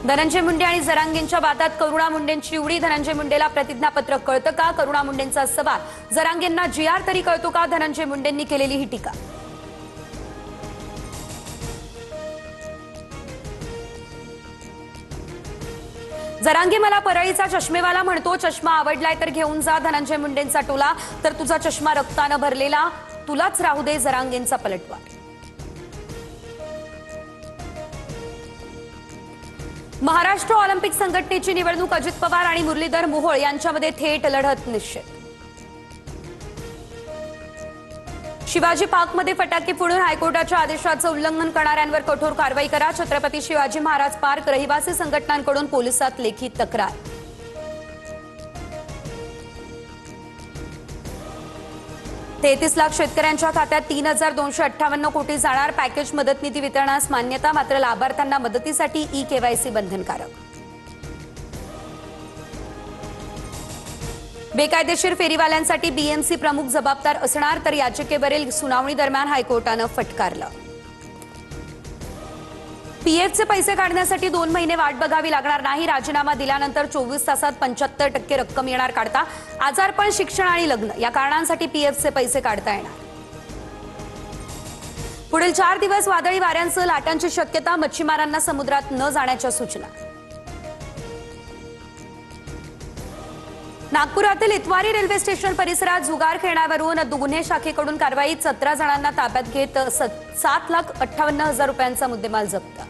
धनंजय मुंडे आणि जरांगेंच्या वादात करुणा मुंडेंची उडी। धनंजय मुंडेला प्रतिज्ञापत्र कळतं का? करुणा मुंडेंचा सवाल। जरांगेंना जीआर तरी कळतो का? धनंजय मुंडेंनी केलेली ही टीका। जरांगे मला परळीचा चष्मेवाला म्हणतो, चष्मा आवडलाय तर घेऊन जा। धनंजय मुंडेंचा टोला, तर तुझा चष्मा रक्तानं भरलेला तुलाच राहू दे। जरांगेंचा पलटवार। महाराष्ट्र ऑलिम्पिक संघटनेची निवडणूक। अजित पवार आणि मुरलीधर मोहोळ यांच्यामध्ये थेट लढत निश्चित। शिवाजी पार्कमध्ये फटाके फोडून हायकोर्टाच्या आदेशाचं उल्लंघन करणाऱ्यांवर कठोर कारवाई करा। छत्रपती शिवाजी महाराज पार्क रहिवासी संघटनांकडून पोलिसात लेखी तक्रार। 33 लाख शेतकऱ्यांच्या खात्यात 3258 कोटी जाणार। पॅकेज मदत निधी वितरणास मान्यता, मात्र लाभार्थ्यांना मदतीसाठी ई-केवायसी बंधनकारक। बेकायदेशीर फेरीवाल्यांसाठी बीएमसी प्रमुख जबाबदार असणार, तर याचिकेवरील सुनावणी दरम्यान हायकोर्टानं फटकारलं। पीएफचे पैसे काढण्यासाठी 2 महिने वाट बघावी लागणार नाही। राजीनामा दिल्यानंतर 24 तासात 75% रक्कम येणार काढता। आजारपण, शिक्षण आणि लग्न या कारणांसाठी पीएफचे पैसे काढता येणार। पुढील 4 दिवस वादळी वाऱ्यांसह लाटांची शक्यता। मच्छीमारांना समुद्रात न जाण्याच्या सूचना। नागपुरातील इतवारी रेल्वे स्टेशन परिसरात जुगार खेळण्यावरून गुन्हे शाखेकडून कारवाई। 17 जणांना ताब्यात घेत 7,58,000 रुपयांचा मुद्देमाल जप्त।